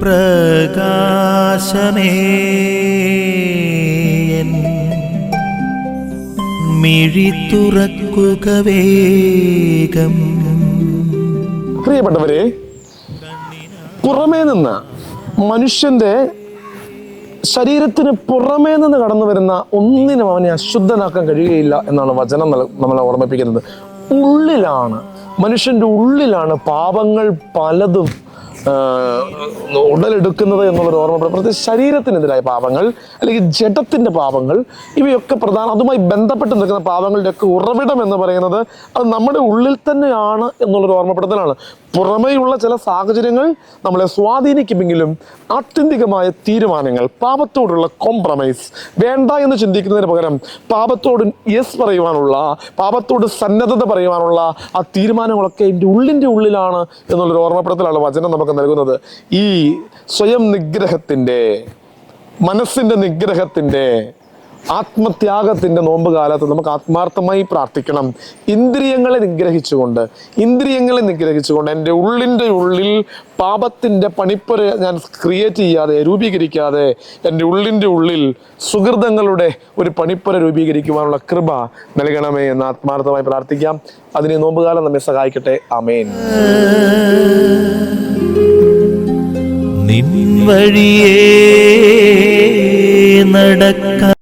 പ്രകാശമേ മിഴി തുറക്കുക വേഗം. പ്രിയപ്പെട്ടവരെ, പുറമേ നിന്ന് മനുഷ്യന്റെ ശരീരത്തിന് പുറമേ നിന്ന് കടന്നു വരുന്ന ഒന്നിനും അവനെ അശുദ്ധനാക്കാൻ കഴിയുകയില്ല എന്നാണ് വചനം നമ്മളെ ഓർമ്മിപ്പിക്കുന്നത്. ഉള്ളിലാണ്, മനുഷ്യന്റെ ഉള്ളിലാണ് പാപങ്ങൾ പലതും ഉടലെടുക്കുന്നത് എന്നുള്ളൊരു ഓർമ്മപ്പെടും. പ്രത്യേകിച്ച് ശരീരത്തിനെതിരായ പാപങ്ങൾ അല്ലെങ്കിൽ ജഡത്തിന്റെ പാപങ്ങൾ, ഇവയൊക്കെ അതുമായി ബന്ധപ്പെട്ട് നിൽക്കുന്ന പാപങ്ങളുടെയൊക്കെ ഉറവിടം എന്ന് പറയുന്നത് അത് നമ്മുടെ ഉള്ളിൽ തന്നെയാണ് എന്നുള്ളൊരു ഓർമ്മപ്പെടുത്തലാണ്. പുറമേയുള്ള ചില സാഹചര്യങ്ങൾ നമ്മളെ സ്വാധീനിക്കുമെങ്കിലും ആത്യന്തികമായ തീരുമാനങ്ങൾ, പാപത്തോടുള്ള കോംപ്രമൈസ്, വേണ്ട എന്ന് ചിന്തിക്കുന്നതിന് പകരം പാപത്തോട് യെസ് പറയുവാനുള്ള, പാപത്തോട് സന്നദ്ധത പറയുവാനുള്ള ആ തീരുമാനങ്ങളൊക്കെ എൻ്റെ ഉള്ളിൻ്റെ ഉള്ളിലാണ് എന്നുള്ളൊരു ഓർമ്മപ്പെടുത്തലാണ് വചനം നമുക്ക് നൽകുന്നത്. ഈ സ്വയം നിഗ്രഹത്തിൻ്റെ, മനസ്സിൻ്റെ നിഗ്രഹത്തിൻ്റെ, ആത്മത്യാഗത്തിൻ്റെ നോമ്പ് കാലത്ത് നമുക്ക് ആത്മാർത്ഥമായി പ്രാർത്ഥിക്കണം. ഇന്ദ്രിയങ്ങളെ നിഗ്രഹിച്ചുകൊണ്ട് എൻ്റെ ഉള്ളിൻ്റെ ഉള്ളിൽ പാപത്തിൻ്റെ പണിപ്പുര ഞാൻ ക്രിയേറ്റ് ചെയ്യാതെ, രൂപീകരിക്കാതെ, എൻ്റെ ഉള്ളിൻ്റെ ഉള്ളിൽ സുഹൃതങ്ങളുടെ ഒരു പണിപ്പുര രൂപീകരിക്കുവാനുള്ള കൃപ നൽകണമേ എന്ന് ആത്മാർത്ഥമായി പ്രാർത്ഥിക്കാം. അതിന് നോമ്പുകാലം നമ്മെ സഹായിക്കട്ടെ. ആമേൻ. നിൻ വഴിയേ നടക്ക